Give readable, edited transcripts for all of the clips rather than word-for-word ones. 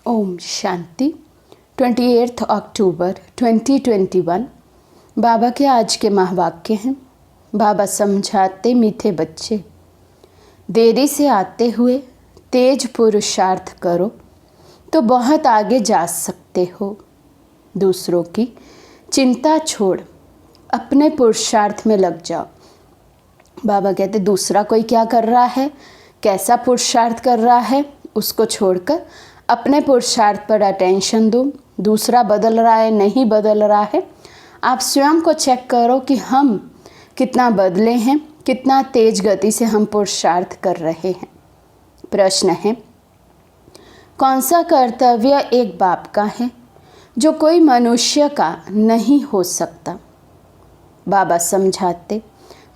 ओम शांति। 28 अक्टूबर 2021 बाबा के आज के महावाक्य हैं। बाबा समझाते मीठे बच्चे, देरी से आते हुए तेज पुरुषार्थ करो तो बहुत आगे जा सकते हो। दूसरों की चिंता छोड़ अपने पुरुषार्थ में लग जाओ। बाबा कहते दूसरा कोई क्या कर रहा है, कैसा पुरुषार्थ कर रहा है, उसको छोड़कर अपने पुरुषार्थ पर अटेंशन दो। दूसरा बदल रहा है, नहीं बदल रहा है, आप स्वयं को चेक करो कि हम कितना बदले हैं, कितना तेज गति से हम पुरुषार्थ कर रहे हैं। प्रश्न है, कौन सा कर्तव्य एक बाप का है जो कोई मनुष्य का नहीं हो सकता? बाबा समझाते,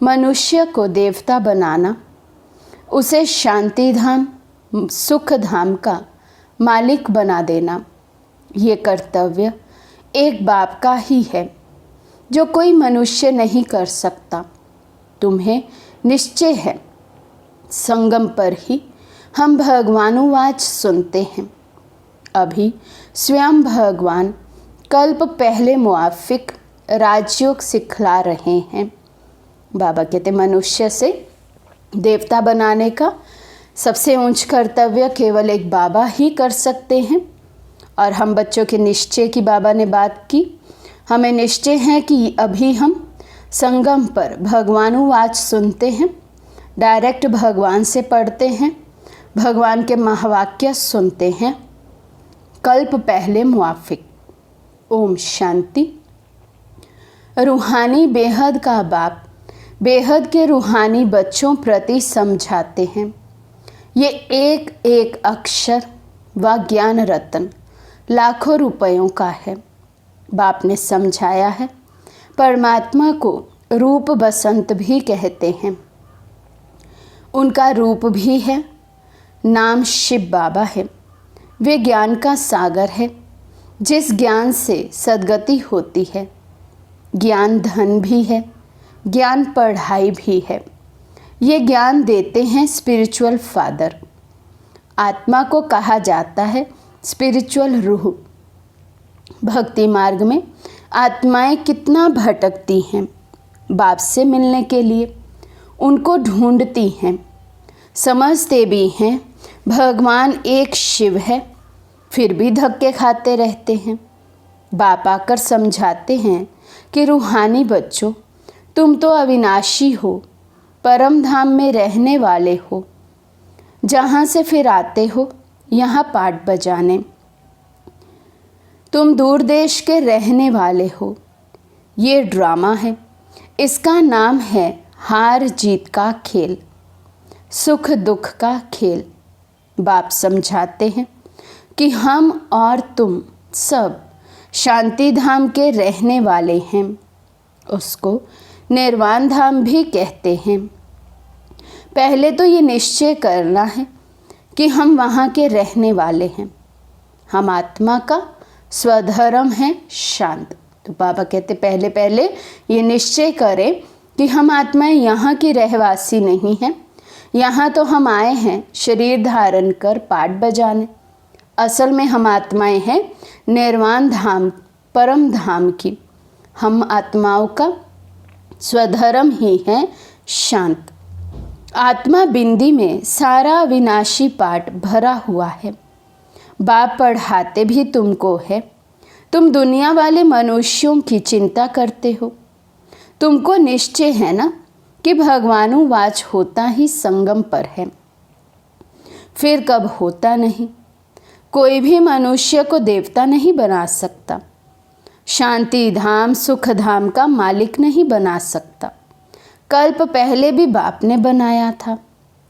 मनुष्य को देवता बनाना, उसे शांति धाम सुख धाम का मालिक बना देना, ये कर्तव्य एक बाप का ही है जो कोई मनुष्य नहीं कर सकता। तुम्हें निश्चय है, संगम पर ही हम भगवानुवाच सुनते हैं। अभी स्वयं भगवान कल्प पहले मुआफिक राजयोग सिखला रहे हैं। बाबा कहते मनुष्य से देवता बनाने का सबसे ऊंच कर्तव्य केवल एक बाबा ही कर सकते हैं। और हम बच्चों के निश्चय की बाबा ने बात की। हमें निश्चय है कि अभी हम संगम पर भगवानुवाच सुनते हैं, डायरेक्ट भगवान से पढ़ते हैं, भगवान के महावाक्य सुनते हैं, कल्प पहले मुआफिक। ओम शांति। रूहानी बेहद का बाप बेहद के रूहानी बच्चों प्रति समझाते हैं। ये एक एक अक्षर व ज्ञान रत्न लाखों रुपयों का है। बाप ने समझाया है, परमात्मा को रूप बसंत भी कहते हैं। उनका रूप भी है, नाम शिव बाबा है। वे ज्ञान का सागर है, जिस ज्ञान से सद्गति होती है। ज्ञान धन भी है, ज्ञान पढ़ाई भी है। ये ज्ञान देते हैं स्पिरिचुअल फादर। आत्मा को कहा जाता है स्पिरिचुअल रूह। भक्ति मार्ग में आत्माएं कितना भटकती हैं, बाप से मिलने के लिए उनको ढूंढती हैं, समझते भी हैं भगवान एक शिव है, फिर भी धक्के खाते रहते हैं। बाप आकर समझाते हैं कि रूहानी बच्चों, तुम तो अविनाशी हो, परम धाम में रहने वाले हो, जहाँ से फिर आते हो यहाँ पाठ बजाने। तुम दूर देश के रहने वाले हो। ये ड्रामा है, इसका नाम है हार जीत का खेल, सुख दुख का खेल। बाप समझाते हैं कि हम और तुम सब शांति धाम के रहने वाले हैं। उसको निर्वाण धाम भी कहते हैं। पहले तो ये निश्चय करना है कि हम वहाँ के रहने वाले हैं। हम आत्मा का स्वधर्म है शांत। तो बाबा कहते पहले पहले ये निश्चय करें कि हम आत्माएं यहाँ की रहवासी नहीं हैं। यहाँ तो हम आए हैं शरीर धारण कर पाठ बजाने। असल में हम आत्माएं हैं निर्वाण धाम परम धाम की। हम आत्माओं का स्वधर्म ही है शांत। आत्मा बिंदी में सारा विनाशी पाठ भरा हुआ है। बाप पढ़ाते भी तुमको है। तुम दुनिया वाले मनुष्यों की चिंता करते हो। तुमको निश्चय है ना कि भगवानुवाच होता ही संगम पर है, फिर कब होता नहीं। कोई भी मनुष्य को देवता नहीं बना सकता, शांति धाम सुख धाम का मालिक नहीं बना सकता। कल्प पहले भी बाप ने बनाया था।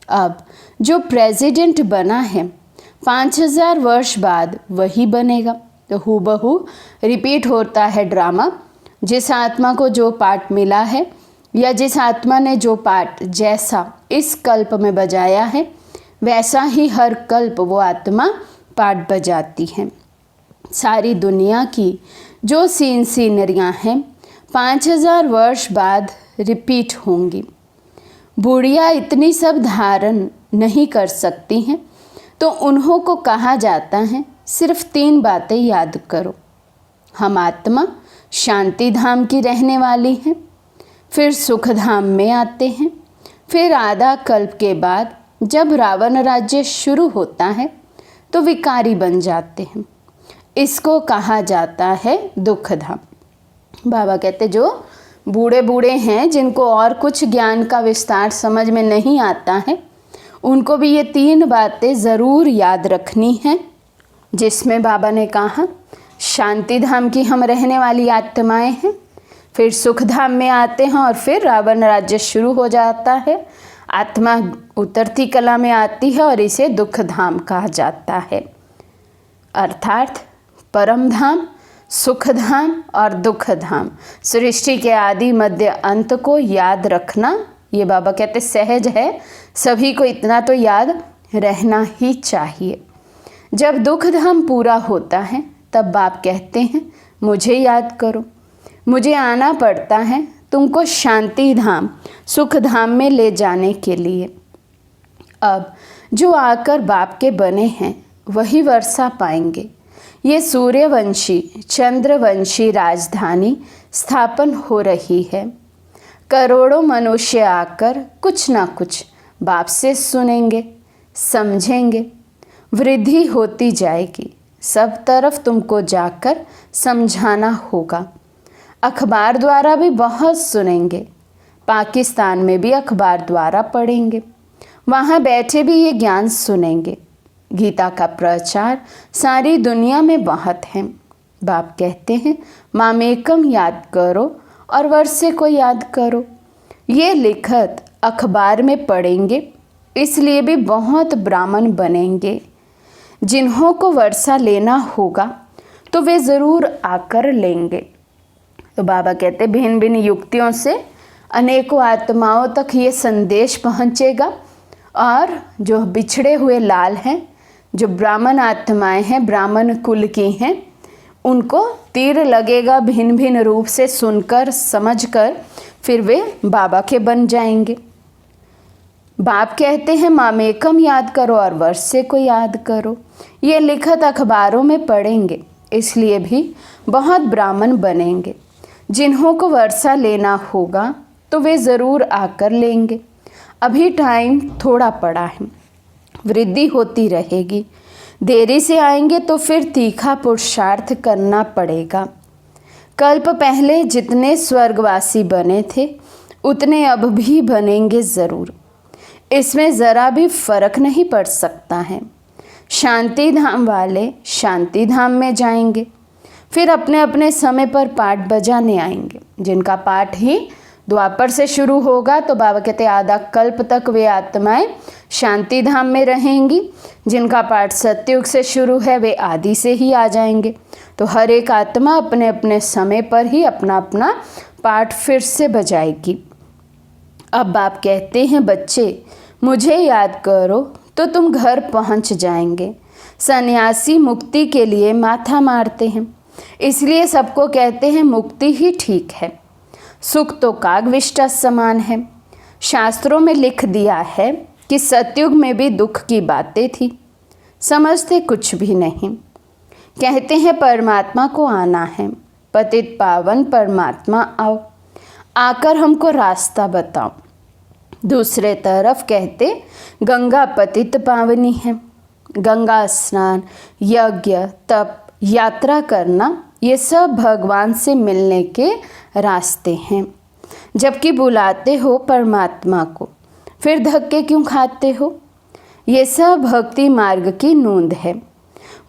अब जो प्रेसिडेंट बना है 5000 वर्ष बाद वही बनेगा। तो हूबहू रिपीट होता है ड्रामा। जिस आत्मा को जो पाठ मिला है या जिस आत्मा ने जो पाठ जैसा इस कल्प में बजाया है, वैसा ही हर कल्प वो आत्मा पाठ बजाती है। सारी दुनिया की जो सीनरियाँ हैं 5000 वर्ष बाद रिपीट होंगी। बूढ़िया इतनी सब धारण नहीं कर सकती हैं, तो उन्हों को कहा जाता है सिर्फ 3 बातें याद करो। हम आत्मा शांति धाम की रहने वाली हैं, फिर सुख धाम में आते हैं, फिर आधा कल्प के बाद जब रावण राज्य शुरू होता है तो विकारी बन जाते हैं। इसको कहा जाता है दुख धाम। बाबा कहते जो बूढ़े बूढ़े हैं, जिनको और कुछ ज्ञान का विस्तार समझ में नहीं आता है, उनको भी ये 3 बातें ज़रूर याद रखनी हैं, जिसमें बाबा ने कहा शांति धाम की हम रहने वाली आत्माएं हैं, फिर सुख धाम में आते हैं और फिर रावण राज्य शुरू हो जाता है। आत्मा उतरती कला में आती है और इसे दुख धाम कहा जाता है। अर्थात परम धाम, सुख धाम और दुख धाम, सृष्टि के आदि मध्य अंत को याद रखना ये बाबा कहते सहज है, सभी को इतना तो याद रहना ही चाहिए। जब दुख धाम पूरा होता है तब बाप कहते हैं मुझे याद करो। मुझे आना पड़ता है तुमको शांति धाम, सुख धाम में ले जाने के लिए। अब जो आकर बाप के बने हैं वही वर्षा पाएंगे। ये सूर्यवंशी चंद्रवंशी राजधानी स्थापन हो रही है। करोड़ों मनुष्य आकर कुछ ना कुछ बाप से सुनेंगे, समझेंगे, वृद्धि होती जाएगी। सब तरफ तुमको जाकर समझाना होगा। अखबार द्वारा भी बहुत सुनेंगे, पाकिस्तान में भी अखबार द्वारा पढ़ेंगे, वहाँ बैठे भी ये ज्ञान सुनेंगे। गीता का प्रचार सारी दुनिया में बहुत है। बाप कहते हैं मामेकम याद करो और वर्षे को याद करो। ये लिखत अखबार में पढ़ेंगे, इसलिए भी बहुत ब्राह्मण बनेंगे। जिन्हों को वर्षा लेना होगा तो वे ज़रूर आकर लेंगे। तो बाबा कहते भिन्न भिन्न युक्तियों से अनेकों आत्माओं तक ये संदेश पहुँचेगा और जो बिछड़े हुए लाल हैं, जो ब्राह्मण आत्माएं हैं, ब्राह्मण कुल की हैं, उनको तीर लगेगा भिन्न भिन्न रूप से सुनकर समझकर, फिर वे बाबा के बन जाएंगे। बाप कहते हैं मामेकम याद करो और वर्षे को याद करो। ये लिखत अखबारों में पढ़ेंगे, इसलिए भी बहुत ब्राह्मण बनेंगे। जिन्हों को वर्षा लेना होगा तो वे ज़रूर आकर लेंगे। अभी टाइम थोड़ा पड़ा है, वृद्धि होती रहेगी। देरी से आएंगे तो फिर तीखा पुरुषार्थ करना पड़ेगा। कल्प पहले जितने स्वर्गवासी बने थे उतने अब भी बनेंगे ज़रूर। इसमें ज़रा भी फर्क नहीं पड़ सकता है। शांति धाम वाले शांति धाम में जाएंगे, फिर अपने अपने समय पर पाठ बजाने आएंगे। जिनका पाठ ही द्वापर से शुरू होगा तो बाबा कहते आधा कल्प तक वे आत्माएं शांति धाम में रहेंगी। जिनका पाठ सतयुग से शुरू है वे आदि से ही आ जाएंगे। तो हर एक आत्मा अपने अपने समय पर ही अपना अपना पाठ फिर से बजाएगी। अब बाप कहते हैं बच्चे मुझे याद करो तो तुम घर पहुंच जाएंगे। सन्यासी मुक्ति के लिए माथा मारते हैं, इसलिए सबको कहते हैं मुक्ति ही ठीक है। सुख तो कागविष्टा समान है। शास्त्रों में लिख दिया है कि सतयुग में भी दुख की बातें थी, समझते कुछ भी नहीं। कहते हैं परमात्मा को आना है, पतित पावन परमात्मा आओ, आकर हमको रास्ता बताओ। दूसरे तरफ कहते गंगा पतित पावनी है। गंगा स्नान, यज्ञ, तप, यात्रा करना ये सब भगवान से मिलने के रास्ते हैं। जबकि बुलाते हो परमात्मा को, फिर धक्के क्यों खाते हो? ये सब भक्ति मार्ग की नूंद है।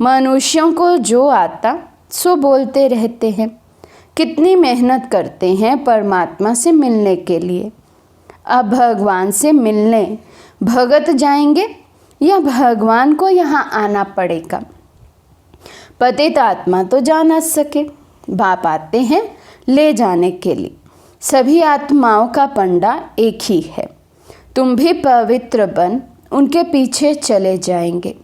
मनुष्यों को जो आता सो बोलते रहते हैं। कितनी मेहनत करते हैं परमात्मा से मिलने के लिए। अब भगवान से मिलने भगत जाएंगे या भगवान को यहाँ आना पड़ेगा? पतित आत्मा तो जा न सके, बाप आते हैं ले जाने के लिए। सभी आत्माओं का पंडा एक ही है। तुम भी पवित्र बन उनके पीछे चले जाएंगे।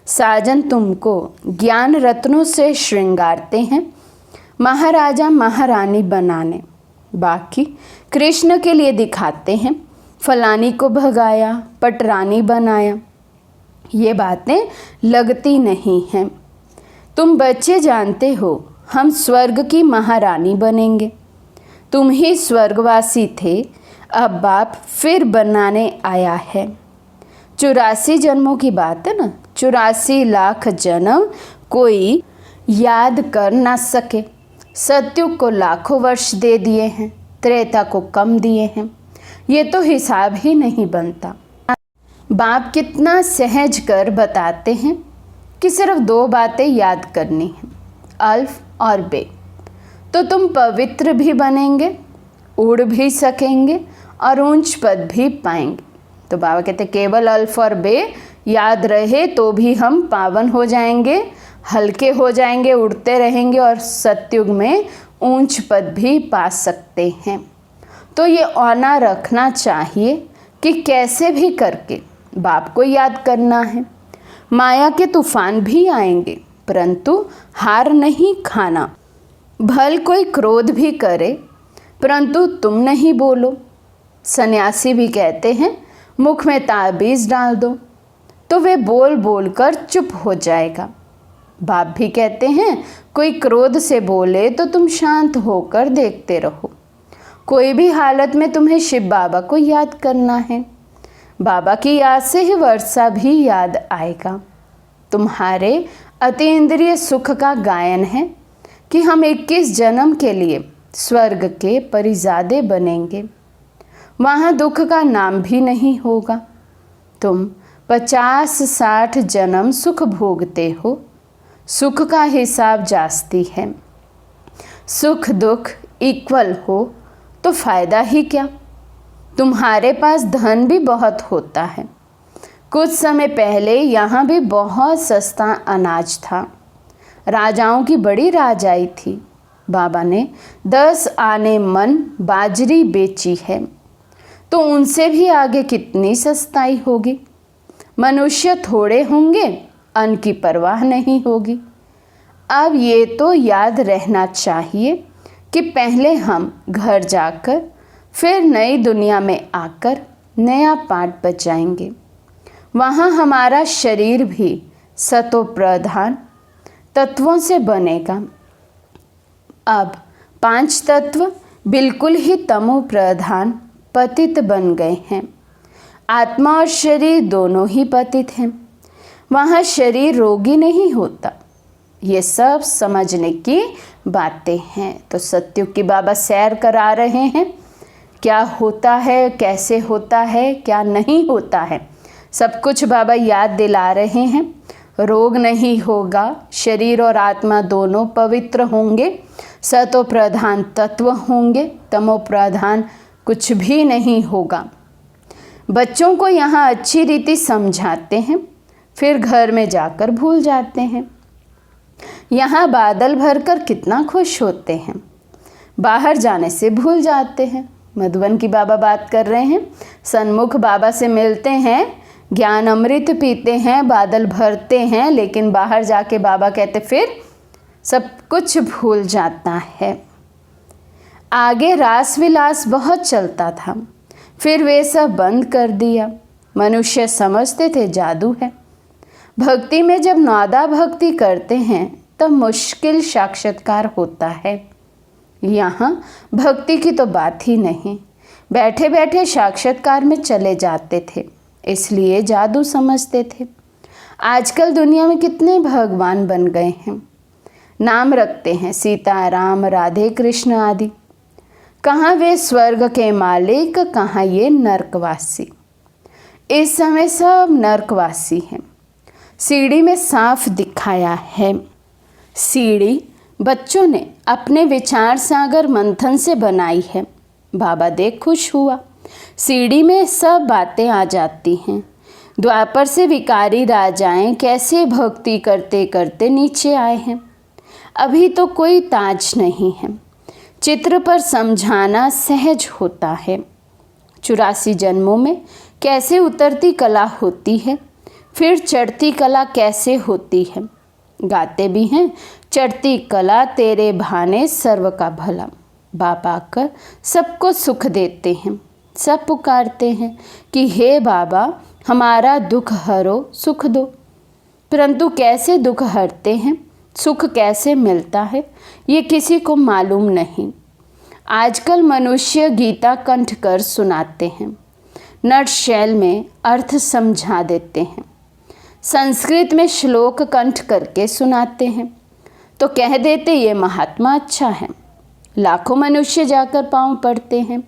साजन तुमको ज्ञान रत्नों से श्रृंगारते हैं, महाराजा महारानी बनाने। बाकी कृष्ण के लिए दिखाते हैं, फलानी को भगाया, पटरानी बनाया। ये बातें लगती नहीं हैं। तुम बच्चे जानते हो हम स्वर्ग की महारानी बनेंगे। तुम ही स्वर्गवासी थे, अब बाप फिर बनाने आया है। 84 जन्मों की बात है ना, 84 लाख जन्म कोई याद कर ना सके। सतयुग को लाखों वर्ष दे दिए हैं, त्रेता को कम दिए हैं, ये तो हिसाब ही नहीं बनता। बाप कितना सहज कर बताते हैं कि सिर्फ 2 बातें याद करनी हैं, अल्फ और बे, तो तुम पवित्र भी बनेंगे, उड़ भी सकेंगे और ऊंच पद भी पाएंगे। तो बाबा कहते केवल अल्फ और बे याद रहे तो भी हम पावन हो जाएंगे, हल्के हो जाएंगे, उड़ते रहेंगे और सतयुग में ऊंच पद भी पा सकते हैं। तो ये औना रखना चाहिए कि कैसे भी करके बाप को याद करना है। माया के तूफान भी आएंगे परंतु हार नहीं खाना। भल कोई क्रोध भी करे परंतु तुम नहीं बोलो। सन्यासी भी कहते हैं मुख में ताबीज़ डाल दो, तो वे बोल बोल कर चुप हो जाएगा। बाप भी कहते हैं कोई क्रोध से बोले तो तुम शांत होकर देखते रहो। कोई भी हालत में तुम्हें शिव बाबा को याद करना है। बाबा की याद से ही वर्षा भी याद आएगा। तुम्हारे अतीन्द्रिय सुख का गायन है कि हम 21 जन्म के लिए स्वर्ग के परिजादे बनेंगे। वहाँ दुख का नाम भी नहीं होगा। तुम 50-60 जन्म सुख भोगते हो, सुख का हिसाब जास्ती है। सुख दुख इक्वल हो तो फायदा ही क्या। तुम्हारे पास धन भी बहुत होता है। कुछ समय पहले यहाँ भी बहुत सस्ता अनाज था। राजाओं की बड़ी राजाई थी। बाबा ने 10 आने मन बाजरी बेची है, तो उनसे भी आगे कितनी सस्ताई होगी। मनुष्य थोड़े होंगे, अन्न की परवाह नहीं होगी। अब ये तो याद रहना चाहिए कि पहले हम घर जाकर फिर नई दुनिया में आकर नया पाठ बचाएंगे। वहाँ हमारा शरीर भी सतो प्रधान तत्वों से बनेगा। अब 5 तत्व बिल्कुल ही तमो प्रधान पतित बन गए हैं। आत्मा और शरीर दोनों ही पतित हैं। वहाँ शरीर रोगी नहीं होता। ये सब समझने की बातें हैं। तो सतयुग की बाबा सैर करा रहे हैं, क्या होता है, कैसे होता है, क्या नहीं होता है, सब कुछ बाबा याद दिला रहे हैं। रोग नहीं होगा, शरीर और आत्मा दोनों पवित्र होंगे, सतो प्रधान तत्व होंगे, तमो प्रधान कुछ भी नहीं होगा। बच्चों को यहाँ अच्छी रीति समझाते हैं, फिर घर में जाकर भूल जाते हैं। यहाँ बादल भरकर कितना खुश होते हैं, बाहर जाने से भूल जाते हैं। मधुबन की बाबा बात कर रहे हैं, सन्मुख बाबा से मिलते हैं, ज्ञान अमृत पीते हैं, बादल भरते हैं, लेकिन बाहर जाके बाबा कहते फिर सब कुछ भूल जाता है। आगे रास विलास बहुत चलता था, फिर वे सब बंद कर दिया। मनुष्य समझते थे जादू है। भक्ति में जब नादा भक्ति करते हैं तब मुश्किल साक्षात्कार होता है। यहाँ भक्ति की तो बात ही नहीं, बैठे बैठे साक्षात्कार में चले जाते थे, इसलिए जादू समझते थे। आजकल दुनिया में कितने भगवान बन गए हैं, नाम रखते हैं सीता राम राधे कृष्ण आदि। कहाँ वे स्वर्ग के मालिक, कहाँ ये नरकवासी। इस समय सब नरकवासी हैं। सीढ़ी में साफ दिखाया है। सीढ़ी बच्चों ने अपने विचार सागर मंथन से बनाई है। बाबा देख खुश हुआ। सीढ़ी में सब बातें आ जाती हैं। द्वापर से विकारी राजाएं कैसे भक्ति करते करते नीचे आए हैं। अभी तो कोई ताज नहीं है। चित्र पर समझाना सहज होता है। 84 जन्मों में कैसे उतरती कला होती है, फिर चढ़ती कला कैसे होती है। गाते भी हैं, चढ़ती कला तेरे भाने सर्व का भला। बाबा आकर सबको सुख देते हैं। सब पुकारते हैं कि हे बाबा हमारा दुख हरो सुख दो, परंतु कैसे दुख हरते हैं सुख कैसे मिलता है ये किसी को मालूम नहीं। आजकल मनुष्य गीता कंठ कर सुनाते हैं, नट शैल में अर्थ समझा देते हैं, संस्कृत में श्लोक कंठ करके सुनाते हैं, तो कह देते ये महात्मा अच्छा है। लाखों मनुष्य जाकर पाँव पड़ते हैं,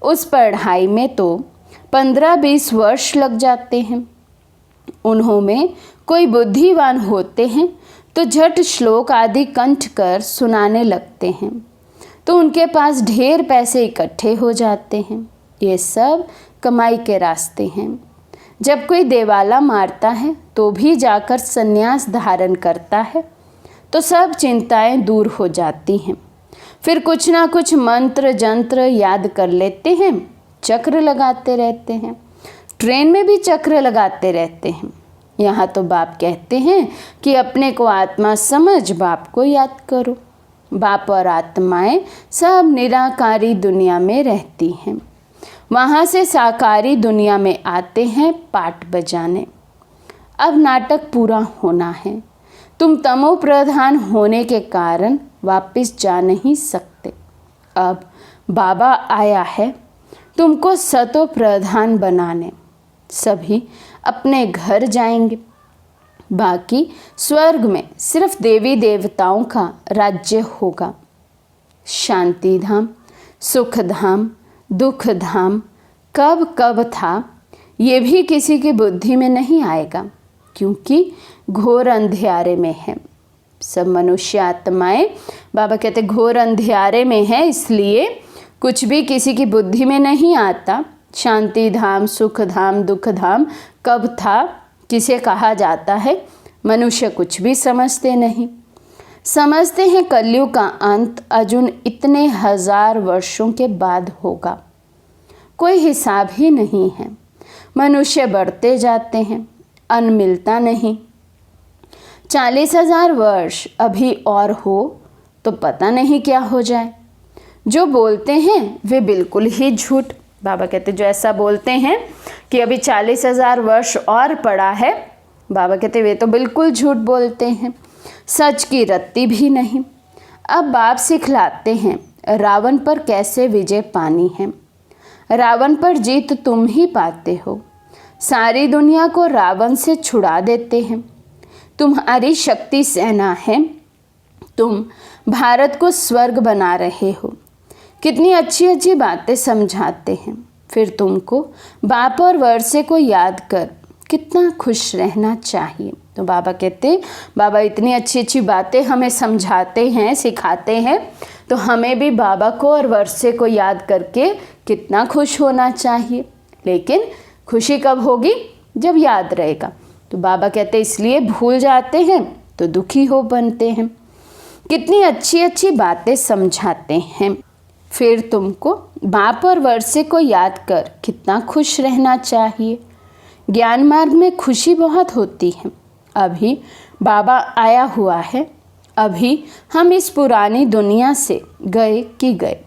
उस पढ़ाई में तो 15-20 वर्ष लग जाते हैं। उन्हों में कोई बुद्धिवान होते हैं तो झट श्लोक आदि कंठ कर सुनाने लगते हैं, तो उनके पास ढेर पैसे इकट्ठे हो जाते हैं। ये सब कमाई के रास्ते हैं। जब कोई देवाला मारता है तो भी जाकर संन्यास धारण करता है तो सब चिंताएं दूर हो जाती हैं। फिर कुछ ना कुछ मंत्र जंत्र याद कर लेते हैं, चक्र लगाते रहते हैं। ट्रेन में भी चक्र लगाते रहते हैं। यहाँ तो बाप कहते हैं कि अपने को आत्मा समझ बाप को याद करो। बाप और आत्माएं सब निराकारी दुनिया में रहती हैं, वहाँ से साकारी दुनिया में आते हैं पाठ बजाने। अब नाटक पूरा होना है। तुम तमो प्रधान होने के कारण वापस जा नहीं सकते। अब बाबा आया है तुमको सतो प्रधान बनाने। सभी अपने घर जाएंगे। बाकी स्वर्ग में सिर्फ देवी देवताओं का राज्य होगा। शांति धाम, सुख धाम, दुख धाम कब कब था ये भी किसी की बुद्धि में नहीं आएगा, क्योंकि घोर अंधियारे में है। सब मनुष्य आत्माएं, बाबा कहते घोर अंधियारे में है, इसलिए कुछ भी किसी की बुद्धि में नहीं आता। शांति धाम, सुख धाम, दुख धाम कब था किसे कहा जाता है, मनुष्य कुछ भी समझते नहीं। समझते हैं कलयुग का अंत अजुन इतने 1000 वर्षों के बाद होगा। कोई हिसाब ही नहीं है। मनुष्य बढ़ते जाते हैं, अन्न मिलता नहीं। 40,000 वर्ष अभी और हो तो पता नहीं क्या हो जाए। जो बोलते हैं वे बिल्कुल ही झूठ। बाबा कहते जो ऐसा बोलते हैं कि अभी 40,000 वर्ष और पड़ा है, बाबा कहते वे तो बिल्कुल झूठ बोलते हैं, सच की रत्ती भी नहीं। अब बाप सिखलाते हैं रावण पर कैसे विजय पानी है। रावण पर जीत तुम ही पाते हो। सारी दुनिया को रावण से छुड़ा देते हैं। तुम्हारी शक्ति सेना है। तुम भारत को स्वर्ग बना रहे हो। कितनी अच्छी अच्छी बातें समझाते हैं। फिर तुमको बाप और वर्षे को याद कर कितना खुश रहना चाहिए। तो बाबा कहते बाबा इतनी अच्छी अच्छी बातें हमें समझाते हैं, सिखाते हैं, तो हमें भी बाबा को और वर्षे को याद करके कितना खुश होना चाहिए। लेकिन खुशी कब होगी, जब याद रहेगा। तो बाबा कहते इसलिए भूल जाते हैं तो दुखी हो बनते हैं। कितनी अच्छी अच्छी बातें समझाते हैं। फिर तुमको बाप और वर्षे को याद कर कितना खुश रहना चाहिए। ज्ञान मार्ग में खुशी बहुत होती है। अभी बाबा आया हुआ है। अभी हम इस पुरानी दुनिया से गए कि गए।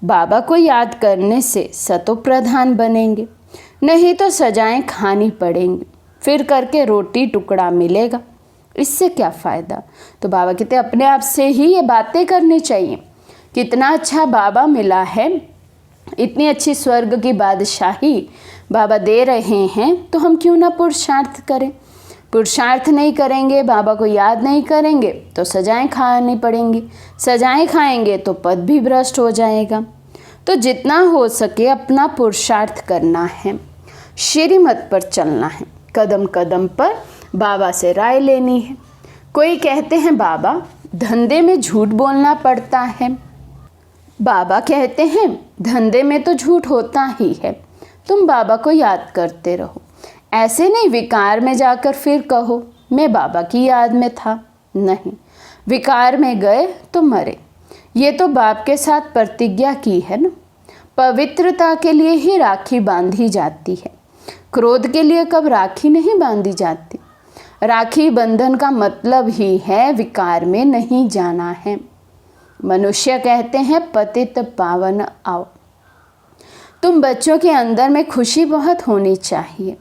बाबा को याद करने से सतो प्रधान बनेंगे, नहीं तो सजाएं खानी पड़ेंगी। फिर करके रोटी टुकड़ा मिलेगा, इससे क्या फ़ायदा। तो बाबा कहते अपने आप से ही ये बातें करनी चाहिए। कितना अच्छा बाबा मिला है, इतनी अच्छी स्वर्ग की बादशाही बाबा दे रहे हैं, तो हम क्यों ना पुरुषार्थ करें। पुरुषार्थ नहीं करेंगे, बाबा को याद नहीं करेंगे तो सजाएं खानी पड़ेंगी। सजाएं खाएंगे तो पद भी भ्रष्ट हो जाएगा। तो जितना हो सके अपना पुरुषार्थ करना है, श्रीमत पर चलना है, कदम कदम पर बाबा से राय लेनी है। कोई कहते हैं बाबा धंधे में झूठ बोलना पड़ता है। बाबा कहते हैं धंधे में तो झूठ होता ही है, तुम बाबा को याद करते रहो। ऐसे नहीं विकार में जाकर फिर कहो मैं बाबा की याद में था। नहीं, विकार में गए तो मरे। ये तो बाप के साथ प्रतिज्ञा की है ना। पवित्रता के लिए ही राखी बांधी जाती है, क्रोध के लिए कब राखी नहीं बांधी जाती। राखी बंधन का मतलब ही है विकार में नहीं जाना है। मनुष्य कहते हैं पतित पावन आओ। तुम बच्चों के अंदर में खुशी बहुत होनी चाहिए।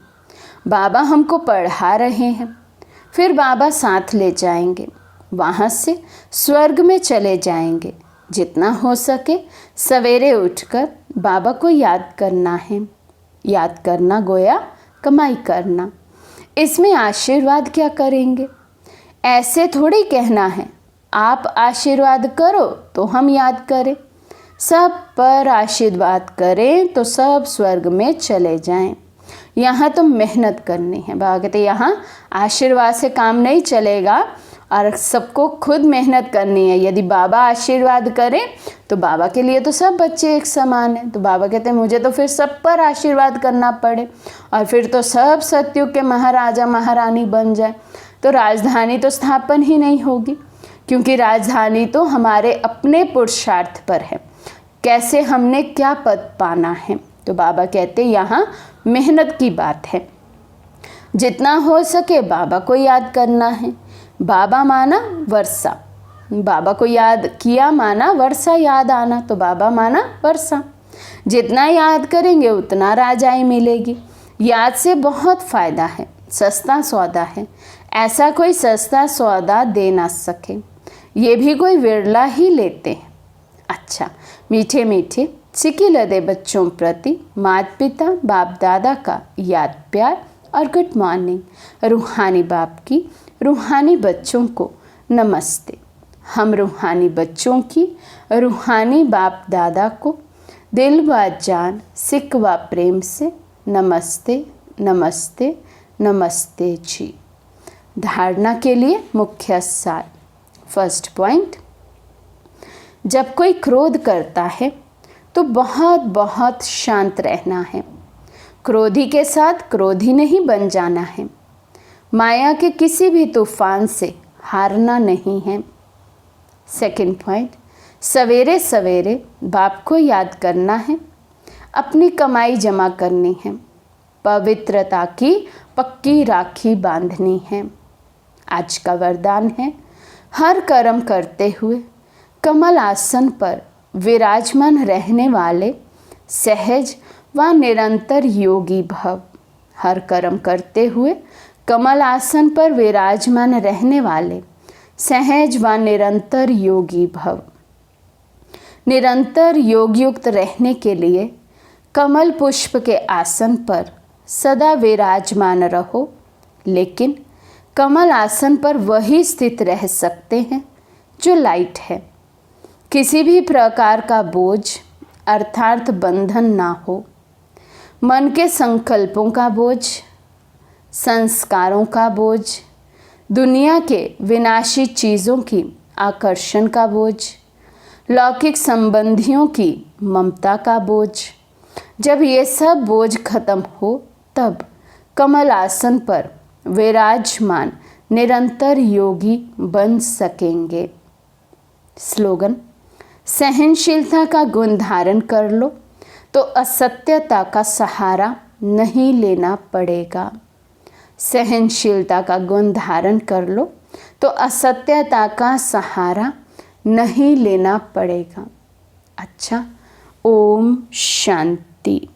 बाबा हमको पढ़ा रहे हैं, फिर बाबा साथ ले जाएंगे। वहाँ से स्वर्ग में चले जाएंगे। जितना हो सके सवेरे उठकर बाबा को याद करना है। याद करना गोया कमाई करना। इसमें आशीर्वाद क्या करेंगे? ऐसे थोड़ी कहना है आप आशीर्वाद करो तो हम याद करें। सब पर आशीर्वाद करें तो सब स्वर्ग में चले जाएं। यहाँ तो मेहनत करनी है। बाबा कहते यहाँ आशीर्वाद से काम नहीं चलेगा और सबको खुद मेहनत करनी है। यदि बाबा आशीर्वाद करें तो बाबा के लिए तो सब बच्चे एक समान हैं। तो बाबा कहते हैं मुझे तो फिर सब पर आशीर्वाद करना पड़े और फिर तो सब सतयुग के महाराजा महारानी बन जाए। तो राजधानी तो स्थापन ही नहीं होगी, क्योंकि राजधानी तो हमारे अपने पुरुषार्थ पर है, कैसे हमने क्या पद पाना है। तो बाबा कहते यहाँ मेहनत की बात है। जितना हो सके बाबा को याद करना है। बाबा माना वर्षा, बाबा को याद किया माना वर्षा याद आना, तो बाबा माना वर्षा। जितना याद करेंगे उतना राजाई मिलेगी। याद से बहुत फ़ायदा है, सस्ता सौदा है। ऐसा कोई सस्ता सौदा दे ना सके, ये भी कोई विरला ही लेते हैं। अच्छा, मीठे मीठे सिकी लदे बच्चों प्रति माता पिता बाप दादा का याद प्यार और गुड मॉर्निंग। रूहानी बाप की रूहानी बच्चों को नमस्ते। हम रूहानी बच्चों की रूहानी बाप दादा को दिल व जान सिक व प्रेम से नमस्ते नमस्ते नमस्ते जी। धारणा के लिए मुख्य सार। फर्स्ट पॉइंट, जब कोई क्रोध करता है तो बहुत बहुत शांत रहना है। क्रोधी के साथ क्रोधी नहीं बन जाना है। माया के किसी भी तूफान से हारना नहीं है। सेकंड पॉइंट, सवेरे सवेरे बाप को याद करना है। अपनी कमाई जमा करनी है। पवित्रता की पक्की राखी बांधनी है। आज का वरदान है, हर कर्म करते हुए कमल आसन पर विराजमान रहने वाले सहज व निरंतर योगी भव। हर कर्म करते हुए कमल आसन पर विराजमान रहने वाले सहज व निरंतर योगी भव। निरंतर योगयुक्त रहने के लिए कमल पुष्प के आसन पर सदा विराजमान रहो, लेकिन कमल आसन पर वही स्थित रह सकते हैं जो लाइट है। किसी भी प्रकार का बोझ अर्थात बंधन ना हो। मन के संकल्पों का बोझ, संस्कारों का बोझ, दुनिया के विनाशी चीज़ों की आकर्षण का बोझ, लौकिक संबंधियों की ममता का बोझ। जब ये सब बोझ खत्म हो तब कमल आसन पर विराजमान निरंतर योगी बन सकेंगे। स्लोगन, सहनशीलता का गुण धारण कर लो तो असत्यता का सहारा नहीं लेना पड़ेगा। सहनशीलता का गुण धारण कर लो तो असत्यता का सहारा नहीं लेना पड़ेगा। अच्छा, ओम शांति।